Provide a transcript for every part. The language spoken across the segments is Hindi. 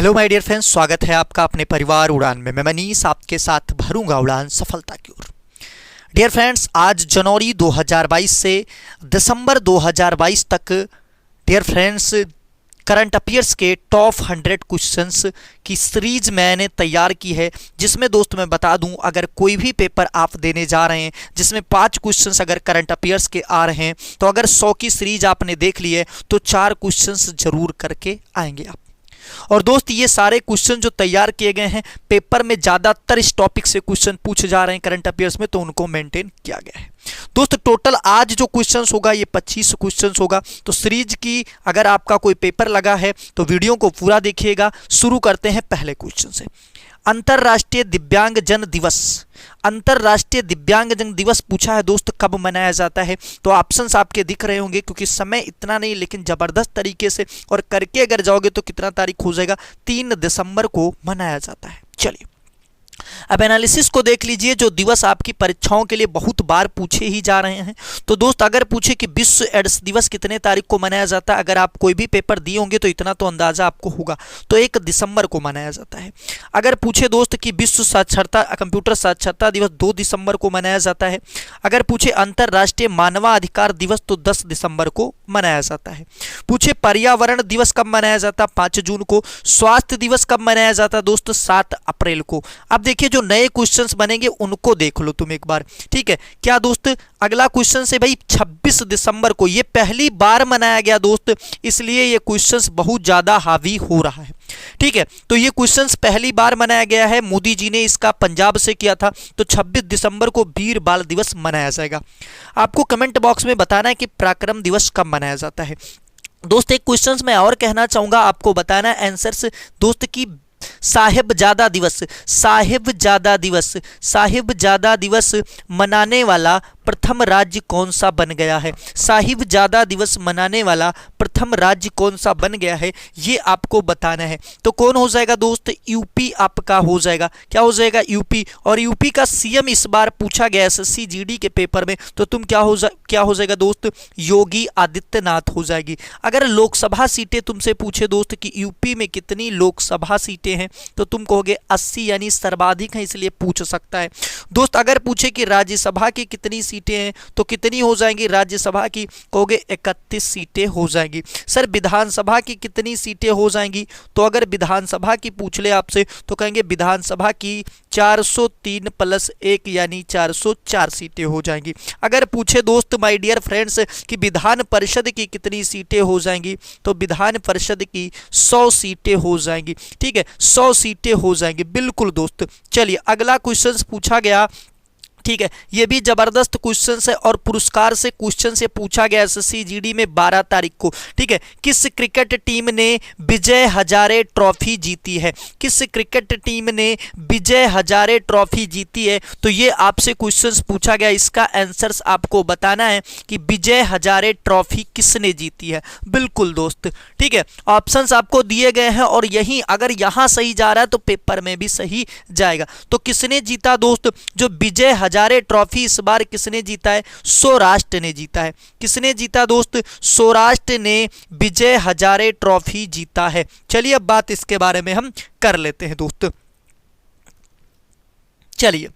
हेलो माय डियर फ्रेंड्स, स्वागत है आपका अपने परिवार उड़ान में। मैं मनीष आपके साथ भरूंगा उड़ान सफलता की ओर। डियर फ्रेंड्स, आज जनवरी 2022 से दिसंबर 2022 तक डियर फ्रेंड्स करंट अफेयर्स के टॉप 100 क्वेश्चंस की सीरीज मैंने तैयार की है, जिसमें दोस्त मैं बता दूं, अगर कोई भी पेपर आप देने जा रहे हैं जिसमें 5 क्वेश्चंस अगर करंट अफेयर्स के आ रहे हैं, तो अगर 100 की सीरीज आपने देख ली है तो 4 क्वेश्चंस जरूर करके आएंगे आप। और दोस्त ये सारे क्वेश्चन जो तैयार किए गए हैं, पेपर में ज़्यादातर इस टॉपिक से क्वेश्चन पूछे जा रहे हैं करंट अफेयर्स में, तो उनको मेंटेन किया गया है। दोस्त टोटल आज जो क्वेश्चंस होगा ये 25 क्वेश्चंस होगा। तो सीरीज की अगर आपका कोई पेपर लगा है तो वीडियो को पूरा देखिएगा। शुरू करते हैं पहले क्वेश्चन से। अंतर्राष्ट्रीय दिव्यांगजन दिवस, अंतर्राष्ट्रीय दिव्यांगजन दिवस पूछा है दोस्त, कब मनाया जाता है? तो ऑप्शंस आपके दिख रहे होंगे, क्योंकि समय इतना नहीं लेकिन जबरदस्त तरीके से और करके अगर जाओगे तो कितना तारीख हो जाएगा, 3 दिसंबर को मनाया जाता है। चलिए अब एनालिसिस को देख लीजिए। जो दिवस आपकी परीक्षाओं के लिए बहुत बार पूछे ही जा रहे हैं, तो दोस्त अगर पूछे कि विश्व एड्स दिवस कितने तारीख को मनाया जाता है, अगर आप कोई भी पेपर दिए होंगे तो इतना तो अंदाजा आपको होगा, तो 1 दिसंबर को मनाया जाता है। अगर पूछे दोस्त कि विश्व साक्षरता कंप्यूटर साक्षरता दिवस 2 दिसंबर को मनाया जाता है। अगर पूछे अंतर्राष्ट्रीय मानवाधिकार दिवस तो 10 दिसंबर को मनाया जाता है। पूछे पर्यावरण दिवस कब मनाया जाता, 5 जून को। स्वास्थ्य दिवस कब मनाया जाता दोस्त, 7 अप्रैल को। अब देखिए जो नए क्वेश्चंस बनेंगे उनको देख लो तुम एक बार, ठीक है क्या दोस्त। अगला क्वेश्चन से भाई 26 दिसंबर को, ये पहली बार मनाया गया दोस्त, इसलिए ये क्वेश्चंस बहुत ज्यादा हावी हो रहा है, ठीक है। तो ये क्वेश्चंस पहली बार मनाया गया है, मोदी जी ने इसका पंजाब से किया था। तो 26 दिसंबर को वीर बाल दिवस मनाया जाएगा। आपको कमेंट बॉक्स में बताना है कि पराक्रम दिवस कब मनाया जाता है। दोस्त एक क्वेश्चन मैं और कहना चाहूंगा, आपको बताना है आंसर्स दोस्त की साहिबजादा दिवस, साहिबजादा दिवस, साहिबजादा दिवस मनाने वाला प्रथम राज्य कौन सा बन गया है? साहिबजादा दिवस मनाने वाला प्रथम राज्य कौन सा बन गया है, ये आपको बताना है। तो कौन हो जाएगा दोस्त, यूपी आपका हो जाएगा। क्या हो जाएगा, यूपी। और यूपी का सीएम इस बार पूछा गया एसएससी जीडी के पेपर में, तो तुम क्या हो जाएगा दोस्त, योगी आदित्यनाथ हो जाएगी। अगर लोकसभा सीटें तुमसे पूछे दोस्त कि यूपी में कितनी लोकसभा सीटें हैं, तो तुम कहोगे 80, यानी सर्वाधिक है, इसलिए पूछ सकता है दोस्त। अगर पूछे कि राज्यसभा की कितनी सीटें हैं, तो कितनी हो जाएंगी राज्यसभा की, कहोगे 31 सीटें हो जाएंगी। सर विधानसभा की कितनी सीटें हो जाएंगी, तो अगर विधानसभा की पूछ ले आपसे तो कहेंगे विधानसभा की 403 + 1 यानी 404 सीटें हो जाएंगी। अगर पूछे दोस्त माय डियर फ्रेंड्स कि विधान परिषद की कितनी सीटें हो जाएंगी, तो विधान परिषद की 100 सीटें हो जाएंगी, ठीक है, 100 सीटें हो जाएंगी, बिल्कुल दोस्त। चलिए अगला क्वेश्चन पूछा गया, ठीक है, ये भी जबरदस्त क्वेश्चन है और पुरस्कार से क्वेश्चन से पूछा गया एसएससी जीडी में 12 तारीख को, ठीक है। किस क्रिकेट टीम ने विजय हजारे ट्रॉफी जीती है? किस क्रिकेट टीम ने विजय हजारे ट्रॉफी जीती है? तो ये आपसे क्वेश्चन पूछा गया, इसका आंसर्स आपको बताना है कि विजय हजारे ट्रॉफी किसने जीती है। बिल्कुल दोस्त, ठीक है, ऑप्शंस आपको दिए गए हैं और यही अगर यहां सही जा रहा है तो पेपर में भी सही जाएगा। तो किसने जीता दोस्त, जो विजय हजारे ट्रॉफी इस बार किसने जीता है? सौराष्ट्र ने जीता है। किसने जीता दोस्त? सौराष्ट्र ने विजय हजारे ट्रॉफी जीता है। चलिए अब बात इसके बारे में हम कर लेते हैं दोस्त। चलिए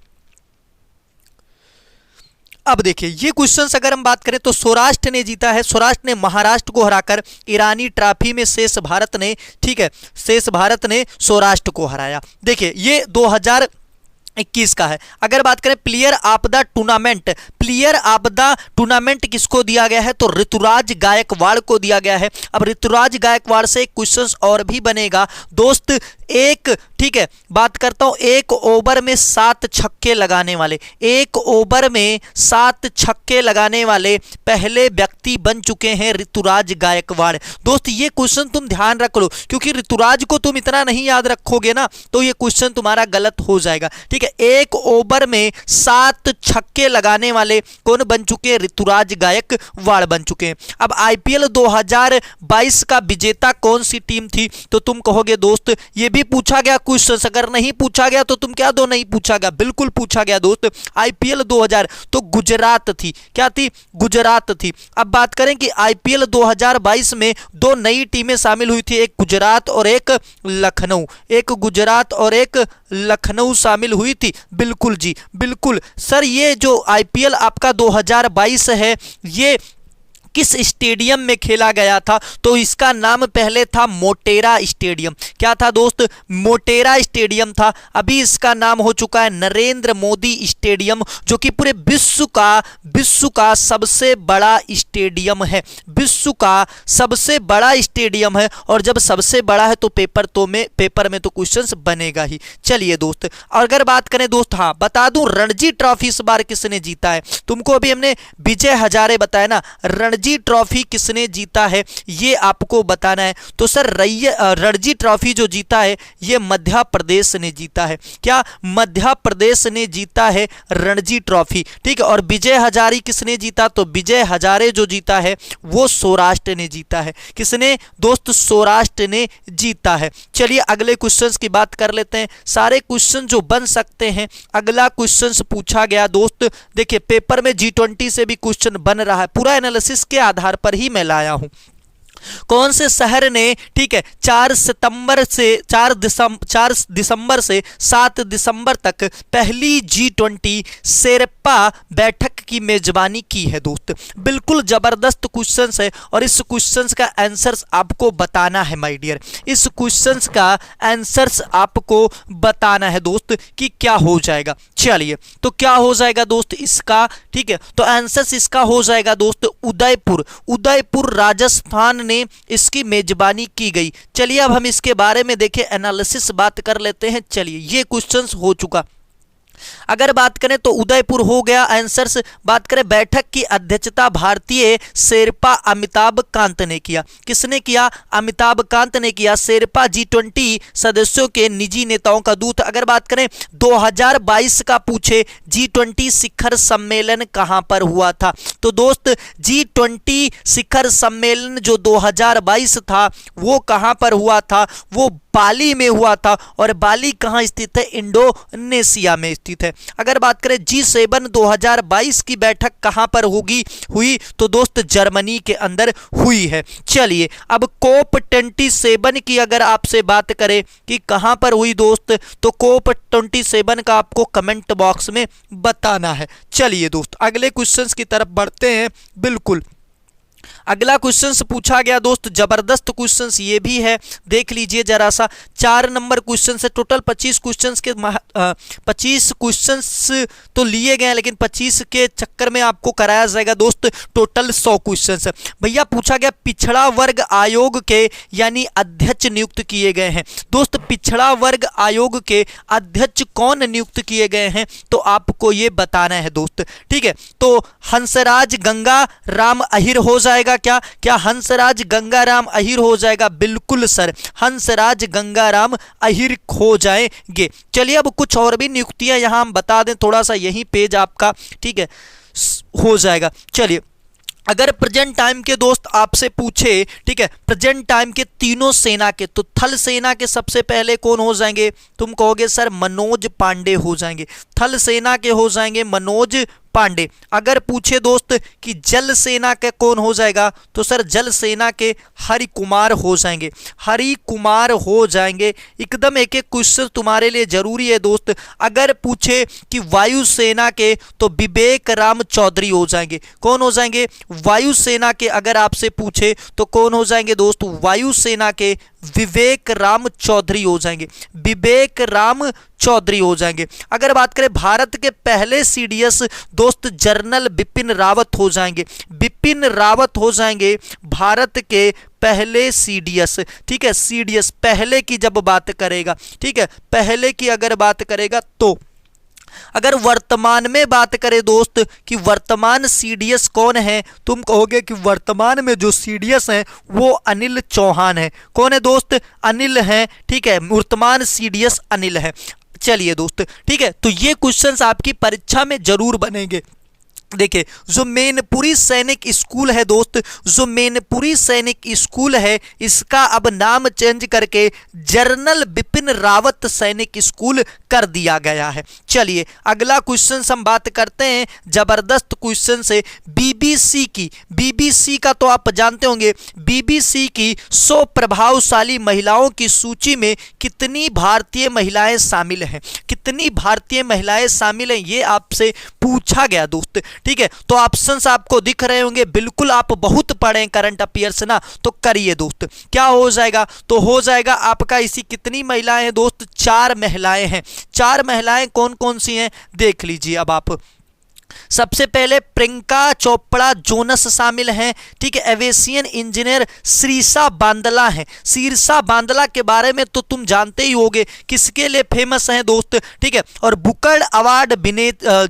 अब देखिए ये क्वेश्चंस अगर हम बात करें तो सौराष्ट्र ने जीता है। सौराष्ट्र ने महाराष्ट्र को हराकर ईरानी ट्रॉफी में शेष भारत ने, ठीक है, शेष भारत ने सौराष्ट्र को हराया। देखिए ये 2021 का है। अगर बात करें player of the tournament, player of the tournament किसको दिया गया है? तो ऋतुराज गायकवाड़ को दिया गया है। अब ऋतुराज गायकवाड़ से क्वेश्चंस और भी बनेगा दोस्त। एक, ठीक है, बात करता हूं, 1 ओवर में 7 छक्के लगाने वाले, 1 ओवर में 7 छक्के लगाने वाले पहले व्यक्ति बन चुके हैं ऋतुराज गायकवाड़। दोस्त ये क्वेश्चन तुम ध्यान रख लो, क्योंकि ऋतुराज को तुम इतना नहीं याद रखोगे ना तो ये क्वेश्चन तुम्हारा गलत हो जाएगा, ठीक है। 1 ओवर में 7 छक्के लगाने वाले वाले कौन बन चुके हैं? ऋतुराज गायकवाड़ बन चुके हैं। अब आईपीएल 2022 का विजेता कौन सी टीम थी? तो तुम कहोगे दोस्त ये भी पूछा गया क्वेश्चन, अगर नहीं पूछा गया तो तुम क्या दो नहीं पूछा गया, बिल्कुल पूछा गया दोस्त। आईपीएल 2000 तो गुजरात थी। क्या थी? गुजरात थी। अब बात करें कि आईपीएल 2022 में दो नई टीमें शामिल हुई थी, एक गुजरात और एक लखनऊ, एक गुजरात और एक लखनऊ शामिल हुई थी। बिल्कुल जी बिल्कुल सर। ये जो आईपीएल आपका 2022 है ये किस स्टेडियम में खेला गया था? तो इसका नाम पहले था मोटेरा स्टेडियम। क्या था दोस्त? मोटेरा स्टेडियम था। अभी इसका नाम हो चुका है नरेंद्र मोदी स्टेडियम, जो कि पूरे विश्व का सबसे बड़ा स्टेडियम है। विश्व का सबसे बड़ा स्टेडियम है, और जब सबसे बड़ा है तो पेपर में तो क्वेश्चंस बनेगा ही। चलिए दोस्त, अगर बात करें दोस्त, हाँ बता दूं रणजी ट्रॉफी इस बार किसने जीता है? तुमको अभी हमने विजय हजारे बताया ना, रणजी ट्रॉफी किसने जीता है ये आपको बताना है। तो सर रणजी ट्रॉफी जो जीता है ये मध्य प्रदेश ने जीता है। क्या? मध्य प्रदेश ने जीता है रणजी ट्रॉफी, ठीक है। और विजय हजारे किसने जीता? तो विजय हजारे जो जीता है वो सौराष्ट्र ने जीता है। किसने दोस्त? सौराष्ट्र ने जीता है। चलिए अगले क्वेश्चंस की बात कर लेते हैं। सारे क्वेश्चन जो बन सकते हैं, अगला क्वेश्चन पूछा गया दोस्त, देखिए पेपर में G20 से भी क्वेश्चन बन रहा है, पूरा एनालिसिस के आधार पर ही मैं लाया हूं। कौन से शहर ने, ठीक है, 4 दिसंबर से 7 दिसंबर तक पहली G20 शेरपा बैठक की मेजबानी की है दोस्त? बिल्कुल जबरदस्त क्वेश्चन है, और इस क्वेश्चन का आंसर्स आपको बताना है माय डियर। इस क्वेश्चन का आंसर्स आपको बताना है दोस्त कि क्या हो जाएगा। चलिए तो क्या हो जाएगा दोस्त इसका, ठीक है, तो आंसर्स इसका हो जाएगा दोस्त उदयपुर राजस्थान ने इसकी मेजबानी की गई। चलिए अब हम इसके बारे में देखें, एनालिसिस बात कर लेते हैं। चलिए ये क्वेश्चंस हो चुका। अगर बात करें तो उदयपुर हो गया आंसर्स। बात करें बैठक की अध्यक्षता भारतीय शेरपा अमिताभ कांत ने किया। किसने किया? अमिताभ कांत ने किया। शेरपा G20 सदस्यों के निजी नेताओं का दूत। अगर बात करें 2022 का पूछे G20 शिखर सम्मेलन कहां पर हुआ था? तो दोस्त G20 शिखर सम्मेलन जो 2022 था वो कहां पर हुआ था? वो बाली में हुआ था। और बाली कहां स्थित है? इंडोनेशिया में स्थित है। अगर बात करें G7 2022 की बैठक कहां पर हुई तो दोस्त जर्मनी के अंदर हुई है। चलिए अब COP 27 की अगर आपसे बात करें कि कहां पर हुई दोस्त, तो COP 27 का आपको कमेंट बॉक्स में बताना है। चलिए दोस्त अगले क्वेश्चंस की तरफ बढ़ते हैं। बिल्कुल अगला क्वेश्चंस पूछा गया दोस्त, जबरदस्त क्वेश्चंस ये भी है, देख लीजिए जरा सा। 4 नंबर क्वेश्चन से टोटल 25 क्वेश्चंस के 25 क्वेश्चंस तो लिए गए हैं, लेकिन 25 के चक्कर में आपको कराया जाएगा दोस्त टोटल 100 क्वेश्चंस। भैया पूछा गया पिछड़ा वर्ग आयोग के यानी अध्यक्ष नियुक्त किए गए हैं। दोस्त पिछड़ा वर्ग आयोग के अध्यक्ष कौन नियुक्त किए गए हैं? तो आपको ये बताना है दोस्त, ठीक है। तो हंसराज गंगा राम अहिर हो जाएगा। क्या हंसराज गंगाराम अहिर हो जाएगा? बिल्कुल सर, हंसराज गंगाराम अहिर हो जाएंगे। चलिए अब कुछ और भी नियुक्तियां यहां हम बता दें, थोड़ा सा यही पेज आपका, ठीक है, हो जाएगा। चलिए अगर प्रेजेंट टाइम के दोस्त आपसे पूछे, ठीक है, प्रेजेंट टाइम के तीनों सेना के, तो थल सेना के सबसे पहले कौन हो जाएंगे? तुम कहोगे सर मनोज पांडे हो जाएंगे। थल सेना के हो जाएंगे मनोज पांडे। अगर पूछे दोस्त कि जल सेना के कौन हो जाएगा, तो सर जल सेना के हरि कुमार हो जाएंगे। हरि कुमार हो जाएंगे। एकदम एक एक क्वेश्चन तुम्हारे लिए जरूरी है दोस्त। अगर पूछे कि वायु सेना के, तो विवेक राम चौधरी हो जाएंगे। कौन हो जाएंगे? वायु सेना के अगर आपसे पूछे तो कौन हो जाएंगे दोस्त? वायु सेना के विवेक राम चौधरी हो जाएंगे। विवेक राम चौधरी हो जाएंगे। अगर बात करें भारत के पहले CDS दोस्त जनरल बिपिन रावत हो जाएंगे। बिपिन रावत हो जाएंगे भारत के पहले CDS, ठीक है। CDS पहले की जब बात करेगा, ठीक है, पहले की अगर बात करेगा तो अगर वर्तमान में बात करें दोस्त कि वर्तमान CDS कौन है, तुम कहोगे कि वर्तमान में जो CDS हैं वो अनिल चौहान है। कौन है दोस्त? अनिल है, ठीक है, वर्तमान CDS अनिल है। चलिए दोस्त, ठीक है, तो ये क्वेश्चंस आपकी परीक्षा में जरूर बनेंगे। देखिए जो मैनपुरी सैनिक स्कूल है दोस्त, जो मैनपुरी सैनिक स्कूल है इसका अब नाम चेंज करके जनरल बिपिन रावत सैनिक स्कूल कर दिया गया है। चलिए अगला क्वेश्चन हम बात करते हैं जबरदस्त क्वेश्चन से बीबीसी की। बीबीसी का तो आप जानते होंगे, बीबीसी की 100 प्रभावशाली महिलाओं की सूची में कितनी भारतीय महिलाएं शामिल हैं, कितनी भारतीय महिलाएं शामिल हैं ये आपसे पूछा गया दोस्त। ठीक है, तो ऑप्शंस आपको दिख रहे होंगे, बिल्कुल आप बहुत पढ़े करंट अफेयर्स ना, तो करिए दोस्त। क्या हो जाएगा, तो हो जाएगा आपका इसी कितनी महिलाएं हैं दोस्त, 4 महिलाएं हैं। 4 महिलाएं कौन कौन सी हैं देख लीजिए अब आप। सबसे पहले प्रियंका चोपड़ा जोनस शामिल हैं। ठीक है, एविएशन इंजीनियर शीर्षा बांदला हैं। शीर्षा बांदला के बारे में तो तुम जानते ही होगे, किसके लिए फेमस हैं दोस्त। ठीक है, और बुकर अवार्ड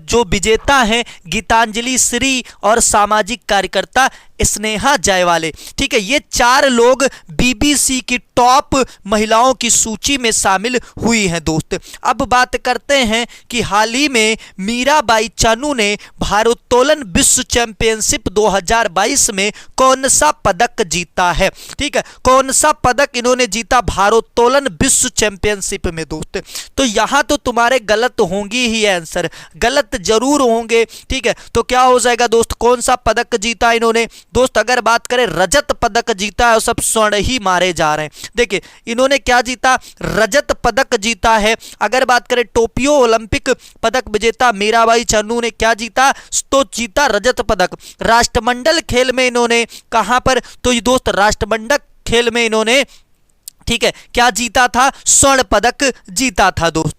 जो विजेता हैं गीतांजलि श्री और सामाजिक कार्यकर्ता स्नेहा जायवाले। ठीक है, ये 4 लोग बीबीसी की टॉप महिलाओं की सूची में शामिल हुई हैं दोस्त। अब बात करते हैं कि हाल ही में मीराबाई चानू ने भारोत्तोलन विश्व चैंपियनशिप 2022 में कौन सा पदक जीता है। ठीक है, कौन सा पदक इन्होंने जीता भारोत्तोलन विश्व चैंपियनशिप में दोस्त। तो यहां तो तुम्हारे गलत होंगी ही आंसर, गलत जरूर होंगे। ठीक है, तो क्या हो जाएगा दोस्त, कौन सा पदक जीता इन्होंने दोस्त। अगर बात करें रजत पदक जीता है, और सब स्वर्ण ही मारे जा रहे हैं। देखिए इन्होंने क्या जीता, रजत पदक जीता है। अगर बात करें टोक्यो ओलंपिक पदक विजेता मीराबाई चानू ने क्या जीता, तो जीता रजत पदक। राष्ट्रमंडल खेल में इन्होंने कहां पर, तो ये दोस्त राष्ट्रमंडल खेल में इन्होंने ठीक है क्या जीता था, स्वर्ण पदक जीता था दोस्त।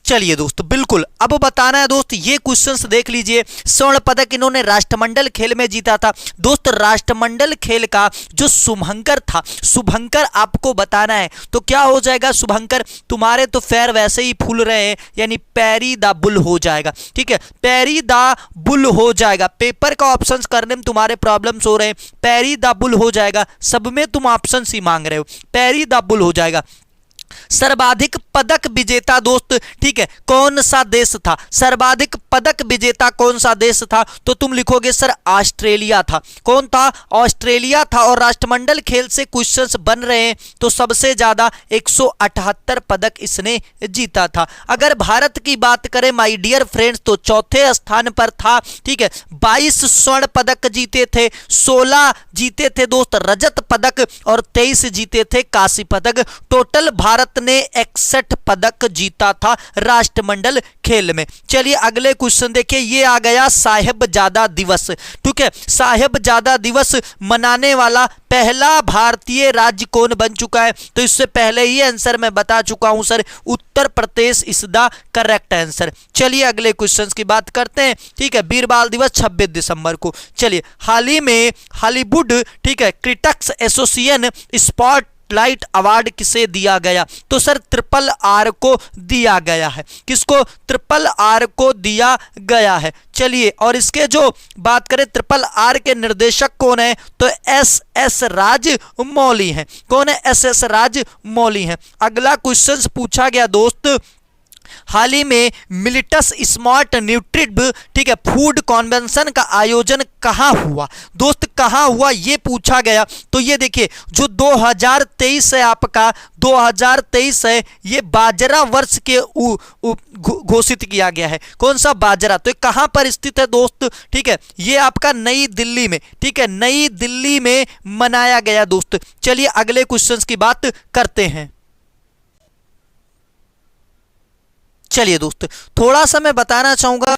चलिए दोस्त बिल्कुल अब बताना है दोस्त, ये क्वेश्चंस देख लीजिए। स्वर्ण पदक इन्होंने राष्ट्रमंडल खेल में जीता था दोस्त। राष्ट्रमंडल खेल का जो शुभंकर था, शुभंकर आपको बताना है, तो क्या हो जाएगा शुभंकर, तुम्हारे तो पैर वैसे ही फूल रहे हैं, यानी पैरी द बुल हो जाएगा। ठीक है, पैरी द बुल हो जाएगा। पेपर का ऑप्शंस करने में तुम्हारे प्रॉब्लम्स हो रहे हैं, पैरी द बुल हो जाएगा। सब में तुम ऑप्शंस ही मांग रहे हो, पैरी द बुल हो जाएगा। सर्वाधिक पदक विजेता दोस्त, ठीक है, कौन सा देश था, सर्वाधिक पदक विजेता कौन सा देश था, तो तुम लिखोगे सर ऑस्ट्रेलिया था। कौन था, ऑस्ट्रेलिया था। और राष्ट्रमंडल खेल से क्वेश्चंस बन रहे हैं, तो सबसे ज्यादा 178 पदक इसने जीता था। अगर भारत की बात करें माय डियर फ्रेंड्स, तो चौथे स्थान पर था। ठीक है, 22 स्वर्ण पदक जीते थे, 16 जीते थे दोस्त रजत पदक, और 23 जीते थे कांस्य पदक। टोटल भारत ने 61 पदक जीता था राष्ट्रमंडल खेल में। चलिए अगले क्वेश्चन देखिए, ये आ गया साहिबजादा दिवस। ठीक है, साहिबजादा दिवस मनाने वाला पहला भारतीय राज्य कौन बन चुका है, तो इससे पहले ही आंसर मैं बता चुका हूं sir, Uttar Pradesh is the correct answer. चलिए अगले क्वेश्चन की बात करते हैं। ठीक है, वीर बाल दिवस 26 दिसंबर को। चलिए हाल ही में हॉलीवुड ठीक है critics association spot light award किसे दिया गया, तो सर RRR को दिया गया है। किसको, RRR को दिया गया है। चलिए और इसके जो बात करें RRR के निर्देशक कौन है, तो SS राजमौली हैं। कौन है, SS राजमौली हैं। अगला क्वेश्चन पूछा गया दोस्त, हाल ही में मिलिटस स्मार्ट न्यूट्रिटिव ठीक है फूड कन्वेंशन का आयोजन कहां हुआ दोस्त, कहां हुआ ये पूछा गया। तो ये देखिए जो 2023 है आपका, 2023 है, ये बाजरा वर्ष के घोषित किया गया है। कौन सा, बाजरा। तो कहां पर स्थित है दोस्त, ठीक है, ये आपका नई दिल्ली में। ठीक है, नई दिल्ली में मनाया गया दोस्त। चलिए अगले क्वेश्चन की बात करते हैं। चलिए दोस्त थोड़ा सा मैं बताना चाहूंगा,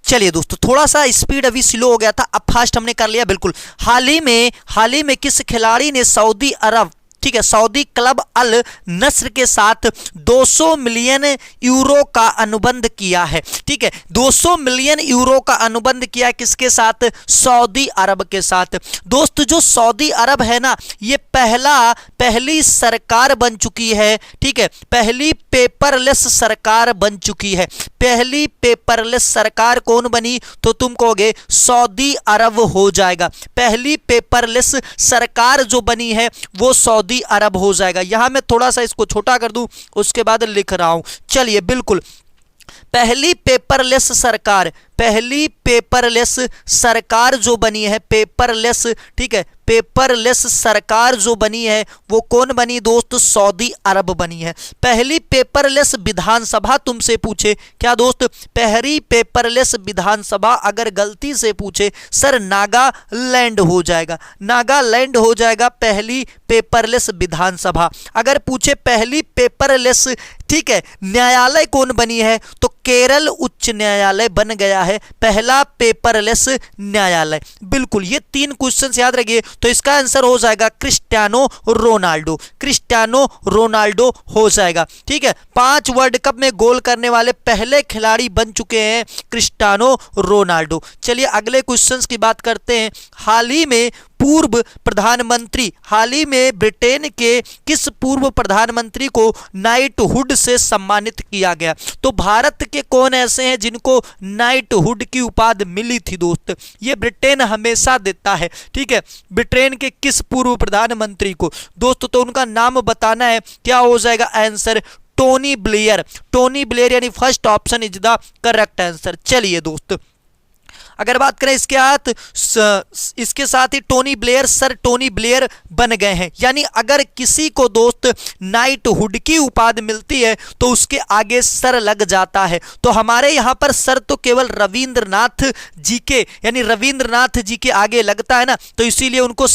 चलिए दोस्तों थोड़ा सा स्पीड अभी स्लो हो गया था, अब फास्ट हमने कर लिया बिल्कुल। हाल ही में किस खिलाड़ी ने सऊदी अरब ठीक है सऊदी क्लब अल नस्र के साथ 200 मिलियन यूरो का अनुबंध किया है। ठीक है, 200 मिलियन यूरो का अनुबंध किया किसके साथ, सऊदी अरब के साथ। दोस्त जो सऊदी अरब है ना, ये पहली सरकार बन चुकी है। ठीक है, पहली पेपरलेस सरकार बन चुकी है। पहली पेपरलेस सरकार कौन बनी, तो तुम कहोगे सऊदी अरब हो जाएगा। पहली पेपरलेस सरकार जो बनी है वो सऊदी अरब हो जाएगा। यहां मैं थोड़ा सा इसको छोटा कर दूं, उसके बाद लिख रहा हूं। चलिए बिल्कुल, पहली पेपरलेस सरकार, पहली पेपरलेस सरकार जो बनी है, पेपरलेस, ठीक है, पेपरलेस सरकार जो बनी है वो कौन बनी दोस्त? सऊदी अरब बनी है। पहली पेपरलेस विधानसभा तुमसे पूछे, क्या दोस्त? पहली पेपरलेस विधानसभा अगर गलती से पूछे सर नागालैंड हो जाएगा, नागालैंड हो जाएगा पहली पेपरलेस विधानसभा। अगर पूछे पहली पेपरलेस, ठीक है, न्यायालय कौन बनी है, तो केरल उच्च न्यायालय बन गया है पहला पेपरलेस न्यायालय। बिल्कुल, ये 3 क्वेश्चन याद रखिए। तो इसका आंसर हो जाएगा क्रिस्टियानो रोनाल्डो, क्रिस्टियानो रोनाल्डो हो जाएगा। ठीक है, 5 वर्ल्ड कप में गोल करने वाले पहले खिलाड़ी बन चुके हैं क्रिस्टियानो रोनाल्डो। चलिए अगले क्वेश्चंस की बात करते हैं। हाल ही में पूर्व प्रधानमंत्री, हाल ही में ब्रिटेन के किस पूर्व प्रधानमंत्री को नाइटहुड से सम्मानित किया गया? तो भारत के कौन ऐसे हैं जिनको नाइटहुड की उपाधि मिली थी दोस्त? ये ब्रिटेन हमेशा देता है। ठीक है, ब्रिटेन के किस पूर्व प्रधानमंत्री को दोस्त? तो उनका नाम बताना है। क्या हो जाएगा answer? Tony Blair, Tony Blair यानी first option is the correct answer. चलिए दोस्त अगर बात करें इसके साथ ही Tony Blair, sir Tony Blair बन गए हैं। यानी अगर किसी को दोस्त नाइटहुड की उपाधि मिलती है तो उसके आगे सर लग जाता है। तो हमारे यहाँ पर सर तो केवल रविंद्रनाथ जी के, यानी रविंद्रनाथ जी के आगे लगता है ना, तो इसीलिए उनको,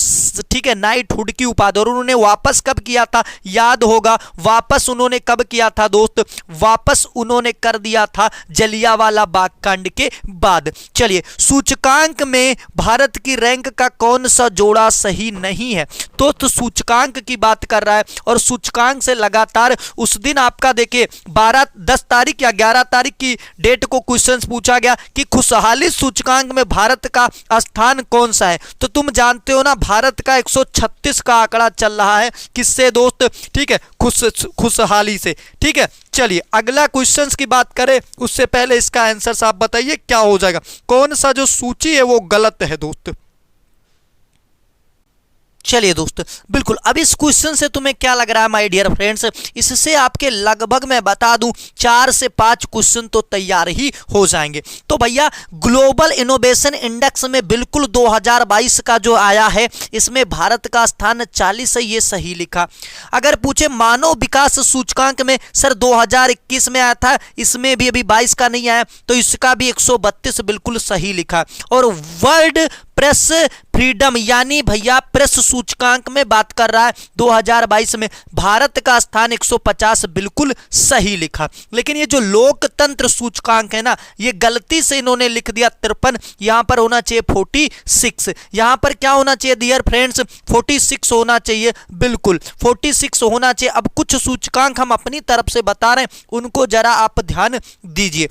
ठीक है, नाइटहुड की उपाधि। और उन्होंने वापस कब किया था? याद होगा, वापस उन्होंने कब किया था दोस्त? वापस उन्होंने कर दिया था जलियांवाला बाग कांड के बाद। चलिए सूचकांक में भारत की रैंक का कौन सा जोड़ा सही नहीं है? तो सूचकांक की बात कर रहा है और सूचकांक से लगातार उस दिन आपका देखिए 10 तारीख या 11 तारीख की डेट को क्वेश्चंस पूछा गया कि खुशहाली सूचकांक में भारत का स्थान कौन सा है। तो तुम जानते हो ना भारत का 136 का आंकड़ा चल रहा है। किससे दोस्त? ठीक है, खुशहाली से। ठीक है, चलिए अगला क्वेश्चंस की बात करें उससे पहले इसका आंसर साहब बताइए क्या हो जाएगा? कौन सा जो सूची है वो गलत है दोस्त? चलिए दोस्त बिल्कुल, अब इस क्वेश्चन से तुम्हें क्या लग रहा है माय डियर फ्रेंड्स? इससे आपके लगभग मैं बता दूं 4 से 5 क्वेश्चन तो तैयार ही हो जाएंगे। तो भैया ग्लोबल इनोवेशन इंडेक्स में बिल्कुल 2022 का जो आया है इसमें भारत का स्थान 40 है, ये सही लिखा। अगर पूछे मानव विकास सूचकांक में सर 2021 में आया था, इसमें भी अभी 22 का नहीं आया, तो इसका भी 132 बिल्कुल सही लिखा। और वर्ल्ड प्रेस फ्रीडम यानी भैया प्रेस सूचकांक में बात कर रहा है 2022 में भारत का स्थान 150 बिल्कुल सही लिखा। लेकिन ये जो लोकतंत्र सूचकांक है ना, ये गलती से इन्होंने लिख दिया 53, यहां पर होना चाहिए 46। यहां पर क्या होना चाहिए डियर फ्रेंड्स? 46 होना चाहिए, बिल्कुल 46 होना चाहिए। अब कुछ सूचकांक हम अपनी तरफ से बता रहे हैं, उनको जरा आप ध्यान दीजिए।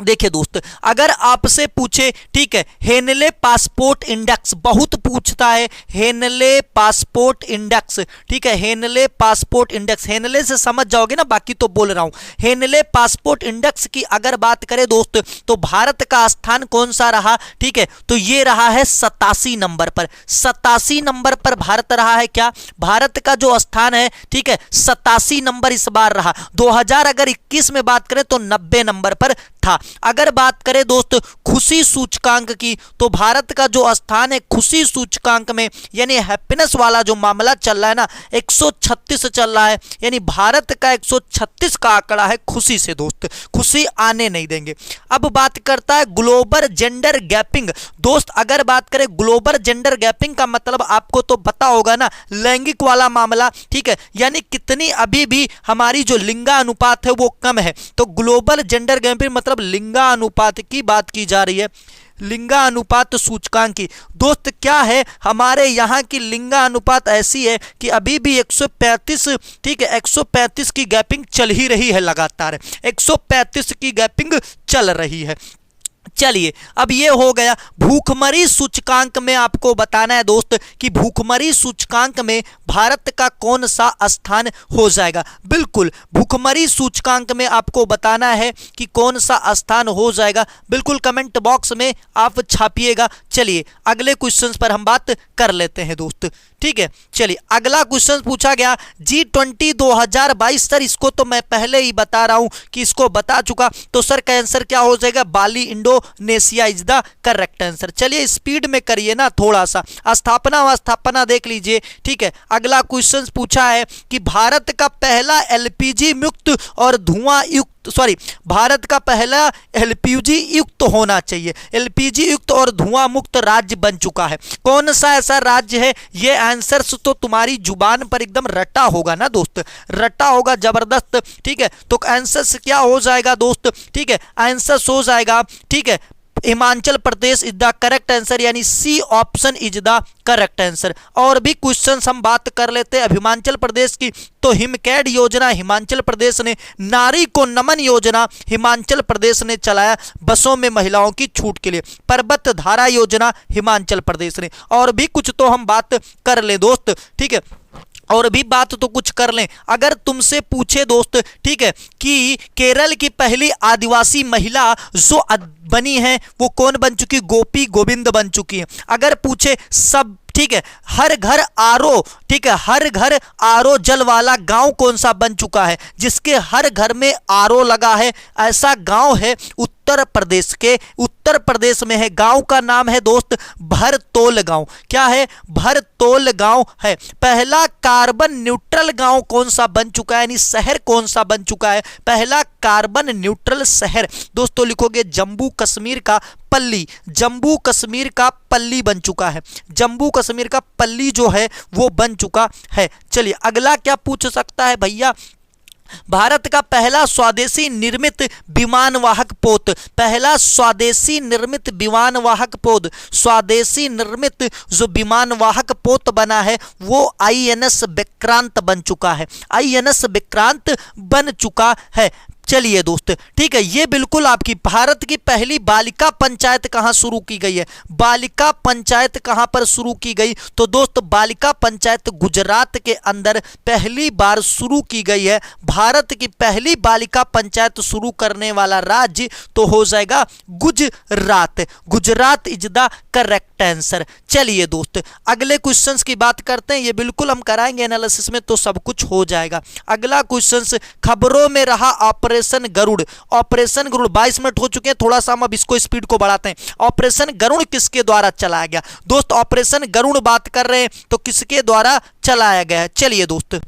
देखिए दोस्त अगर आपसे पूछे, ठीक है, हेनले पासपोर्ट इंडेक्स बहुत पूछता है, हेनले पासपोर्ट इंडेक्स, ठीक है, हेनले पासपोर्ट इंडेक्स, हेनले से समझ जाओगे ना, बाकी तो बोल रहा हूं। हेनले पासपोर्ट इंडेक्स की अगर बात करें दोस्त तो भारत का स्थान कौन सा रहा? ठीक है, तो ये रहा है 87 नंबर पर। 87 नंबर पर भारत रहा है। क्या भारत का जो स्थान है, ठीक है, 87 नंबर इस बार रहा। 2021 में बात करें तो 90 नंबर पर था। अगर बात करें दोस्त खुशी सूचकांक की तो भारत का जो स्थान है खुशी सूचकांक में, यानी हैप्पीनेस वाला जो मामला चल रहा है ना, 136 चल रहा है, यानी भारत का 136 का आंकड़ा है खुशी से दोस्त, खुशी आने नहीं देंगे। अब बात करता है ग्लोबल जेंडर गैपिंग। दोस्त अगर बात करें ग्लोबल जेंडर गैपिंग का मतलब आपको तो पता होगा ना, लैंगिक वाला मामला, ठीक है, यानी कितनी अभी भी हमारी जो लिंगानुपात है वो कम है। तो ग्लोबल जेंडर गैपिंग मतलब लिंगानुपात की बात की जा रही है, लिंगानुपात सूचकांक की। दोस्त क्या है, हमारे यहाँ की लिंगानुपात ऐसी है कि अभी भी 135, ठीक है, 135 की गैपिंग चल ही रही है लगातार, 135 की गैपिंग चल रही है। चलिए अब ये हो गया। भूखमरी सूचकांक में आपको बताना है दोस्त कि भूखमरी सूचकांक में भारत का कौन सा स्थान हो जाएगा। बिल्कुल भूखमरी सूचकांक में आपको बताना है कि कौन सा स्थान हो जाएगा, बिल्कुल कमेंट बॉक्स में आप छापिएगा। चलिए अगले क्वेश्चन पर हम बात कर लेते हैं दोस्त। ठीक है, चलिए अगला क्वेश्चन पूछा गया G20 2022। सर इसको तो मैं पहले ही बता रहा हूं कि इसको बता चुका, तो सर का आंसर क्या हो जाएगा, Bali Indonesia is the correct answer. चलिए स्पीड में करिए ना थोड़ा सा, स्थापना देख लीजिए। ठीक है, अगला क्वेश्चन पूछा है कि भारत का पहला एलपीजी मुक्त और धुआं युक्त, भारत का पहला एलपीजी युक्त होना चाहिए, एलपीजी युक्त और धुआं मुक्त राज्य बन चुका है। कौन सा ऐसा राज्य है? ये आंसर तो तुम्हारी जुबान पर एकदम रटा होगा ना दोस्त, रटा होगा जबरदस्त। ठीक है, तो आंसर क्या हो जाएगा दोस्त? ठीक है, आंसर हो जाएगा, ठीक है, Himachal Pradesh is the correct answer, यानी C option is the correct answer. और भी क्वेश्चंस हम बात कर लेते हैं हिमाचल प्रदेश की। तो हिमकैड योजना हिमाचल प्रदेश ने, नारी को नमन योजना हिमाचल प्रदेश ने चलाया बसों में महिलाओं की छूट के लिए, पर्वत धारा योजना हिमाचल प्रदेश ने। और भी कुछ तो हम बात कर ले दोस्त। ठीक है, और भी बात तो कुछ कर लें। अगर तुमसे पूछे दोस्त, ठीक है, कि केरल की पहली आदिवासी महिला जो बनी है वो कौन बन चुकी? गोपी गोविंद बन चुकी है। अगर पूछे सब, ठीक है, हर घर आरओ, ठीक है, हर घर आरओ जल वाला गांव कौन सा बन चुका है जिसके हर घर में आरओ लगा है? ऐसा गांव है उत्तर प्रदेश के, उत्तर प्रदेश में है। गांव का नाम है दोस्त भरतौल गांव। क्या है? भरतौल गांव है। पहला कार्बन न्यूट्रल गांव कौन सा बन चुका है, यानी शहर कौन सा बन चुका है? पहला कार्बन न्यूट्रल शहर दोस्तों लिखोगे जम्मू कश्मीर का पल्ली, जम्मू कश्मीर का पल्ली बन चुका है, जम्मू कश्मीर का पल्ली जो है वो बन चुका है। चलिए अगला क्या पूछ सकता है भैया? भारत का पहला स्वदेशी निर्मित विमानवाहक पोत, पहला स्वदेशी निर्मित विमानवाहक पोत, स्वदेशी निर्मित जो विमानवाहक पोत बना है वो INS विक्रांत बन चुका है, INS विक्रांत बन चुका है। चलिए दोस्त, ठीक है, ये बिल्कुल आपकी भारत की पहली बालिका पंचायत कहाँ शुरू की गई है? बालिका पंचायत कहाँ पर शुरू की गई? तो दोस्त बालिका पंचायत गुजरात के अंदर पहली बार शुरू की गई है। भारत की पहली बालिका पंचायत शुरू करने वाला राज्य तो हो जाएगा Gujarat, Gujarat is the correct answer. चलिए दोस्त अगले क्वेश्चंस की बात करते हैं, ये बिल्कुल हम कराएंगे एनालिसिस में तो सब कुछ हो जाएगा। अगला क्वेश्चंस, खबरों में रहा operation Garud, operation Garud 22 minute हो चुके हैं, थोड़ा सा हम अब इसको स्पीड को बढ़ाते हैं। ऑपरेशन गरुड़ किसके द्वारा चलाया गया? दोस्त ऑपरेशन गरुड़ बात कर रहे हैं तो किसके द्वारा चलाया गया है? चलिए दोस्त,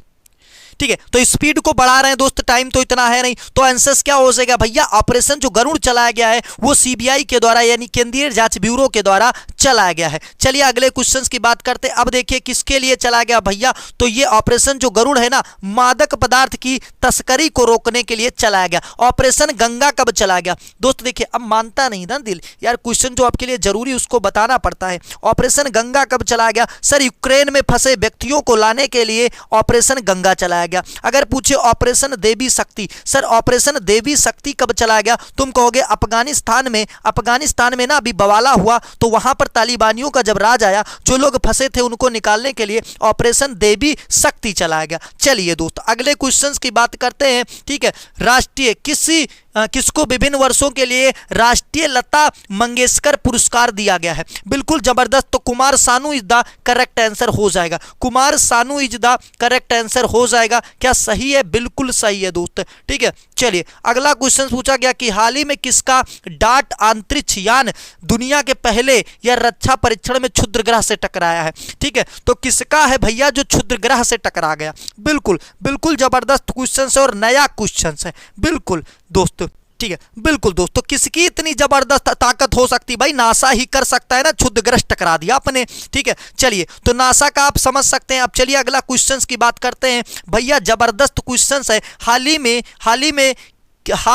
ठीक है, तो स्पीड को बढ़ा रहे हैं दोस्त, टाइम तो इतना है नहीं, तो आंसर क्या हो जाएगा भैया? ऑपरेशन जो गरुड़ चलाया गया है वो CBI के द्वारा यानी केंद्रीय जांच ब्यूरो के द्वारा चलाया गया है। चलिए अगले क्वेश्चंस की बात करते हैं। अब देखिए किसके लिए चलाया गया भैया? तो ये ऑपरेशन जो गरुड़ है ना, मादक पदार्थ की तस्करी को रोकने के लिए चलाया गया। ऑपरेशन गंगा कब चलाया गया? दोस्त देखिए अब मानता नहीं ना दिल यार, क्वेश्चन जो आपके लिए जरूरी उसको बताना पड़ता है। ऑपरेशन गंगा कब चलाया गया? सर यूक्रेन में फंसे व्यक्तियों को लाने के लिए ऑपरेशन गंगा चलाया गया। अगर पूछे ऑपरेशन देवी शक्ति, सर ऑपरेशन देवी शक्ति कब चलाया गया? तुम कहोगे अफगानिस्तान में, अफगानिस्तान में ना अभी बवाला हुआ तो वहां पर तालिबानियों का जब राज आया, जो लोग फंसे थे उनको निकालने के लिए ऑपरेशन देवी शक्ति चलाया गया। चलिए दोस्त अगले क्वेश्चंस की बात करते हैं। ठीक है, राष्ट्रीय किसको विभिन्न वर्षों के लिए राष्ट्रीय लता मंगेशकर पुरस्कार दिया गया है? बिल्कुल जबरदस्त, तो Kumar Sanu is the correct answer हो जाएगा, Kumar Sanu is the correct answer हो जाएगा। क्या सही है? बिल्कुल सही है दोस्त। ठीक है, चलिए अगला क्वेश्चन पूछा गया कि हाल ही में किसका डार्ट अंतरिक्ष यान दुनिया के पहले या रक्षा परीक्षण में क्षुद्र ग्रह से टकराया है? ठीक है, तो किसका है भैया जो क्षुद्र ग्रह से टकरा गया? बिल्कुल बिल्कुल जबरदस्त क्वेश्चन है और नया क्वेश्चन है, बिल्कुल दोस्त। ठीक है, बिल्कुल दोस्तों, किसकी इतनी जबरदस्त ताकत हो सकती भाई? नासा ही कर सकता है ना, क्षुद्र ग्रह टकरा दिया अपने। ठीक है, चलिए तो नासा का आप समझ सकते हैं। अब चलिए अगला क्वेश्चंस की बात करते हैं भैया, जबरदस्त क्वेश्चंस है। हाल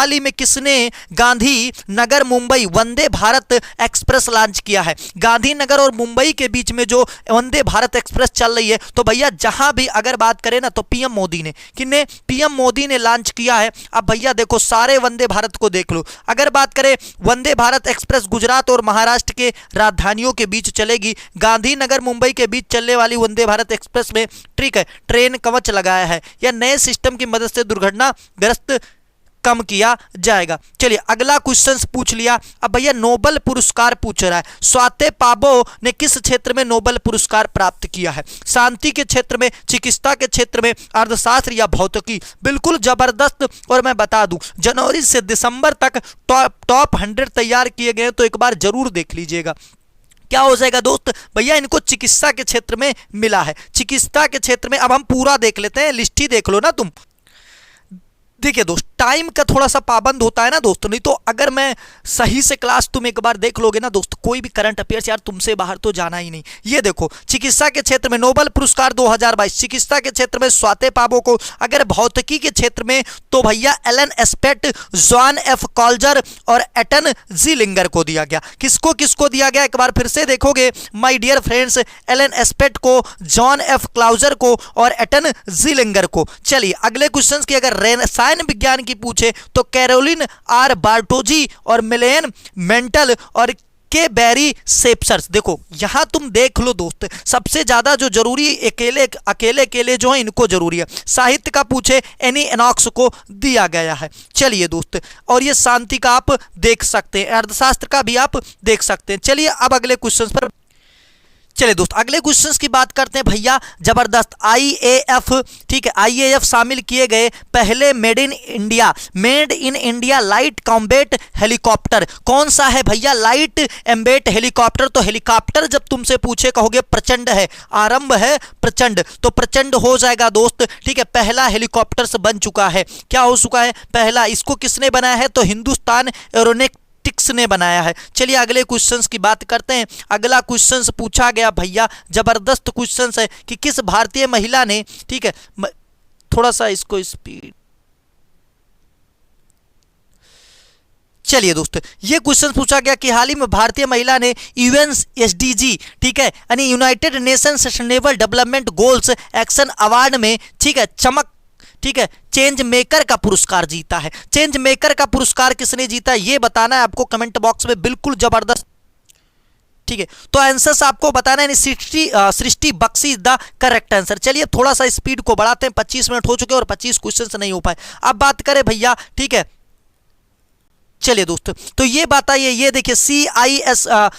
ही में किसने गांधी नगर मुंबई वंदे भारत एक्सप्रेस लॉन्च किया है? गांधीनगर और मुंबई के बीच में जो वंदे भारत एक्सप्रेस चल रही है, तो भैया जहां भी अगर बात करें ना तो पीएम मोदी ने, किसने? पीएम मोदी ने लॉन्च किया है। अब भैया देखो सारे वंदे भारत को देख लो। अगर बात करें वंदे भारत एक्सप्रेस गुजरात और महाराष्ट्र के राजधानियों के बीच चलेगी। गांधीनगर मुंबई के बीच चलने वाली वंदे भारत एक्सप्रेस में, ठीक है, ट्रेन कवच लगाया है या नए सिस्टम की मदद से दुर्घटनाग्रस्त कम किया जाएगा। चलिए अगला क्वेश्चन पूछ लिया। अब भैया नोबेल पुरस्कार पूछ रहा है, स्वाते पाबो ने किस क्षेत्र में नोबेल पुरस्कार प्राप्त किया है? शांति के क्षेत्र में, चिकित्सा के क्षेत्र में, अर्थशास्त्र या भौतिकी? बिल्कुल जबरदस्त। और मैं बता दूं जनवरी से दिसंबर तक टॉप 100 तैयार किए गए, तो एक बार जरूर देख लीजिएगा। क्या हो जाएगा दोस्त? भैया इनको चिकित्सा के क्षेत्र में मिला है, चिकित्सा के क्षेत्र में। अब हम पूरा देख लेते हैं, लिस्ट ही देख लो ना तुम। देखिए दोस्त टाइम का थोड़ा सा पाबंद होता है ना दोस्त, नहीं तो अगर मैं सही से क्लास तुम एक बार देख लोगे ना दोस्त, कोई भी करंट अफेयर्स यार तुमसे बाहर तो जाना ही नहीं। ये देखो चिकित्सा के क्षेत्र में नोबेल पुरस्कार 2022 चिकित्सा के क्षेत्र में स्वाते पाबो को। अगर भौतिकी के क्षेत्र में तो भैया एलन एस्पेक्ट, जॉन एफ कॉल्जर और एटन जीलिंगर को दिया गया। किसको किसको दिया गया एक बार फिर से देखोगे my dear friends, Alain Aspect को, जॉन एफ क्लाउजर को और एटन जीलिंगर को। चलिए अगले क्वेश्चन की अगर रसायन विज्ञान की पूछे तो कैरोलिन आर बार्टोजी और मिलेन मेंटल और के बैरी सेप्सर्स। देखो यहां तुम देख लो दोस्त, सबसे ज्यादा जो जरूरी अकेले जो है इनको जरूरी है। साहित्य का पूछे एनी एनॉक्स को दिया गया है। चलिए दोस्त, और ये शांति का आप देख सकते हैं, अर्थशास्त्र का भी आप देख सकते हैं। चलिए अब अगले क्वेश्चन पर चलिए दोस्त अगले क्वेश्चंस की बात करते हैं। भैया जबरदस्त आईएएफ, ठीक है, आईएएफ शामिल किए गए पहले made in India light combat helicopter कौन सा है? भैया लाइट एम्बेट हेलीकॉप्टर। तो हेलीकॉप्टर जब तुमसे पूछे कहोगे प्रचंड है, आरंभ है प्रचंड, तो प्रचंड हो जाएगा दोस्त। ठीक है, पहला हेलीकॉप्टर से बन चुका है। क्या हो चुका है? पहला। इसको किसने बनाया है? तो हिंदुस्तान एरोनॉटिक्स ने बनाया है। चलिए अगले क्वेश्चंस की बात करते हैं। अगला क्वेश्चंस पूछा गया भैया, जबरदस्त क्वेश्चंस है कि किस भारतीय महिला ने, ठीक है, थोड़ा सा इसको स्पीड। चलिए दोस्त ये क्वेश्चन पूछा गया कि हाल ही में भारतीय महिला ने यूएनएसडीजी, ठीक है, यानी United nation sustainable development goals action award में, ठीक है, चमक, ठीक है, चेंज मेकर का पुरस्कार जीता है। चेंज मेकर का पुरस्कार किसने जीता है ये बताना है आपको कमेंट बॉक्स में। बिल्कुल जबरदस्त, ठीक है, तो आंसर्स आपको बताना है। सृष्टि बख्शी द करेक्ट आंसर। चलिए थोड़ा सा स्पीड को बढ़ाते हैं, 25 मिनट हो चुके और 25 क्वेश्चन नहीं हो पाए। अब बात करें भैया, ठीक है, चलिए दोस्त तो ये बताइए, ये देखिए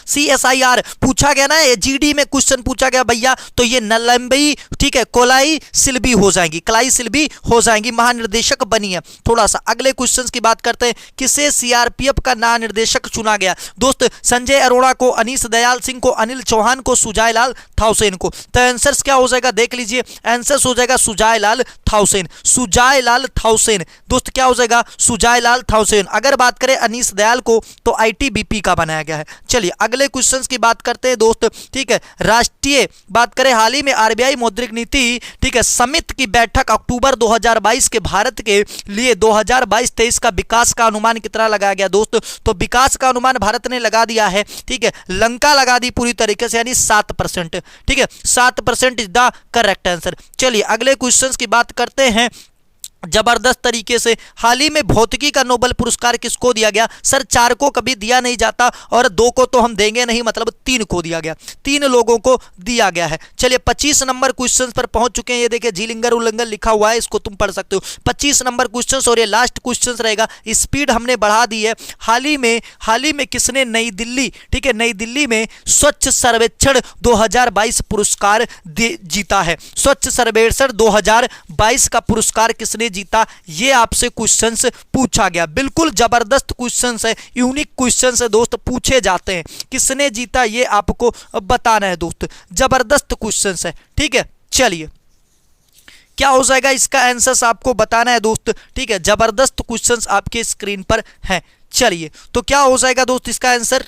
CSIR पूछा गया ना, जीडी में क्वेश्चन पूछा गया भैया, तो ये नलंबी, ठीक है, कोलाई सिल्बी हो जाएंगी, कलाई सिल्बी हो जाएंगी, महानिर्देशक बनी है। थोड़ा सा अगले क्वेश्चन की बात करते हैं। किसे सीआरपीएफ का महानिर्देशक चुना गया? दोस्त संजय अरोड़ा को, अनीस दयाल सिंह को, अनिल चौहान को, सुजाय लाल थाउसेन को। तो आंसर्स क्या हो जाएगा देख लीजिए, आंसर्स हो जाएगा सुजाय लाल थाउसेन। सुजाय लाल थाउसेन दोस्त क्या हो जाएगा? सुजाय लाल थाउसेन। अगर बात करें अनीस दयाल को तो आईटीबीपी का बनाया गया है। चलिए अगले क्वेश्चंस की बात करते हैं दोस्त, ठीक है, राष्ट्रीय बात करें, हाल ही में आरबीआई मौद्रिक नीति, ठीक है, समिति की बैठक अक्टूबर 2022 के भारत के लिए 2022-23 का विकास का अनुमान कितना लगाया गया दोस्त? तो विकास का अनुमान भारत ने लगा दिया है, ठीक है, लंका लगा दी पूरी तरीके से, यानी 7%, ठीक है, 7% इज द करेक्ट आंसर। चलिए अगले क्वेश्चंस की बात करते हैं। जबरदस्त तरीके से हाल ही में भौतिकी का नोबेल पुरस्कार किसको दिया गया? सर 4 को कभी दिया नहीं जाता और 2 को तो हम देंगे नहीं, मतलब 3 को दिया गया, 3 लोगों को दिया गया है। चलिए 25 नंबर क्वेश्चन पर पहुंच चुके हैं। ये देखिए जीलिंगर उल्लंघन लिखा हुआ है, इसको तुम पढ़ सकते हो। 25 नंबर क्वेश्चन और ये लास्ट क्वेश्चन रहेगा। स्पीड हमने बढ़ा दी है। हाल ही में किसने नई दिल्ली, ठीक है, नई दिल्ली में स्वच्छ सर्वेक्षण 2022 पुरस्कार जीता है? स्वच्छ सर्वेक्षण 2022 का पुरस्कार किसने जीता? ये आपसे क्वेश्चंस पूछा गया। बिल्कुल जबरदस्त क्वेश्चंस है, यूनिक क्वेश्चंस है दोस्त, पूछे जाते हैं। किसने जीता ये आपको बताना है दोस्त। जबरदस्त क्वेश्चंस है, ठीक है। चलिए क्या हो जाएगा इसका आंसर आपको बताना है दोस्त, ठीक है। जबरदस्त क्वेश्चंस आपके स्क्रीन पर हैं। चलिए तो क्या हो जाएगा दोस्त इसका आंसर,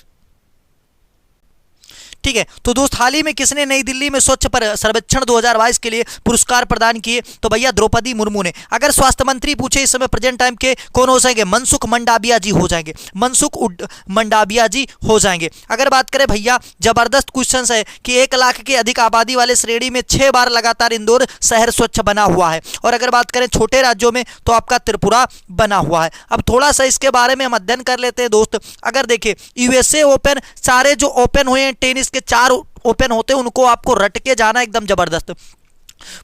ठीक है। तो दोस्त हाल ही में किसने नई दिल्ली में स्वच्छ सर्वेक्षण 2022 के लिए पुरस्कार प्रदान किए? तो भैया द्रौपदी मुर्मू ने। अगर स्वास्थ्य मंत्री पूछे इस समय प्रेजेंट टाइम के कौन हो जाएंगे? मनसुख मंडाविया जी हो जाएंगे, मनसुख मंडाविया जी हो जाएंगे। अगर बात करें भैया, जबरदस्त क्वेश्चन है कि 1 लाख के अधिक आबादी वाले श्रेणी में 6 बार लगातार इंदौर शहर स्वच्छ बना हुआ है। और अगर बात करें छोटे राज्यों में तो आपका त्रिपुरा बना हुआ है। अब थोड़ा सा इसके बारे में हम अध्ययन कर लेते हैं दोस्त। अगर देखिए यूएसए ओपन, सारे जो ओपन हुए हैं टेनिस के 4 ओपन होते हैं, उनको आपको रट के जाना एकदम जबरदस्त।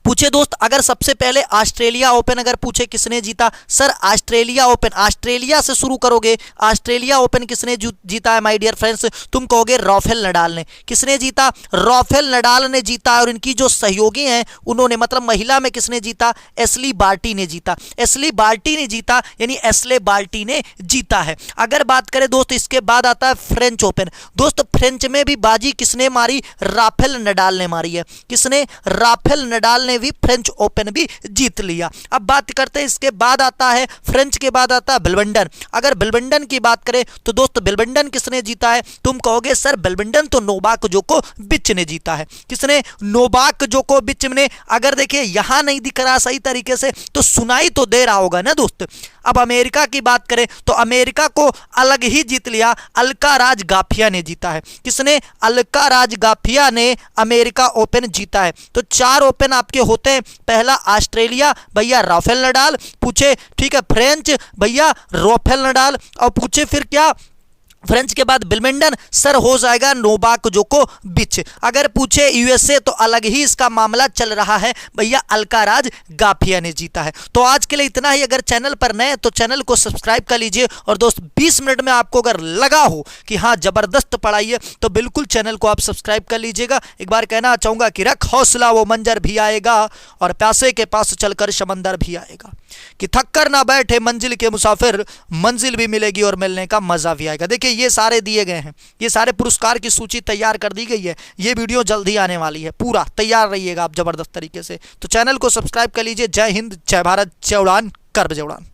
पूछे दोस्त, अगर सबसे पहले ऑस्ट्रेलिया ओपन अगर पूछे किसने जीता, सर ऑस्ट्रेलिया ओपन, ऑस्ट्रेलिया से शुरू करोगे, ऑस्ट्रेलिया ओपन किसने जीता है माय डियर फ्रेंड्स, तुम कहोगे राफेल नडाल ने। किसने जीता? राफेल नडाल ने जीता। और इनकी जो सहयोगी हैं उन्होंने, मतलब महिला में किसने जीता? एशली बार्टी ने जीता। एशली बार्टी ने जीता, यानी एशले बार्टी ने जीता है। अगर बात करें दोस्त, इसके बाद आता है फ्रेंच ओपन। दोस्त फ्रेंच में भी बाजी किसने मारी? राफेल नडाल ने मारी है। किसने? राफेल नडाल ने भी फ्रेंच ओपन भी जीत लिया। अब बात करते हैं, इसके बाद आता है फ्रेंच के बाद आता है विंबलडन। अगर विंबलडन की बात करें तो दोस्त विंबलडन किसने जीता है? तुम कहोगे सर विंबलडन तो नोवाक जोकोविच ने जीता है। किसने? नोवाक जोकोविच ने। अगर देखिए यहां नहीं दिख रहा सही तरीके से तो सुनाई तो दे रहा होगा ना दोस्त। अब अमेरिका की बात करें तो अमेरिका को अलग ही जीत लिया, अल्काराज गाफिया ने जीता है। किसने? अल्काराज गाफिया ने अमेरिका ओपन जीता है। तो 4 ओपन आपके होते हैं। पहला ऑस्ट्रेलिया भैया राफेल नडाल, पूछे ठीक है फ्रेंच भैया राफेल नडाल, और पूछे फिर क्या? फ्रेंच के बाद विंबलडन सर हो जाएगा नोवाक जोकोविच। अगर पूछे यूएसए तो अलग ही इसका मामला चल रहा है भैया, अल्काराज गाफिया ने जीता है। तो आज के लिए इतना ही। अगर चैनल पर नए तो चैनल को सब्सक्राइब कर लीजिए। और दोस्त 20 मिनट में आपको अगर लगा हो कि हाँ जबरदस्त पढ़ाई है तो बिल्कुल चैनल को आप सब्सक्राइब कर लीजिएगा। एक बार कहना चाहूंगा कि रख हौसला वो मंजर भी आएगा और प्यासे के पास चलकर समंदर भी आएगा, कि थक कर ना बैठे मंजिल के मुसाफिर, मंजिल भी मिलेगी और मिलने का मजा भी आएगा। देखिए ये सारे दिए गए हैं, ये सारे पुरस्कार की सूची तैयार कर दी गई है। ये वीडियो जल्दी आने वाली है, पूरा तैयार रहिएगा आप जबरदस्त तरीके से। तो चैनल को सब्सक्राइब कर लीजिए। जय हिंद, जय भारत, जय उड़ान, कर बजे उड़ान।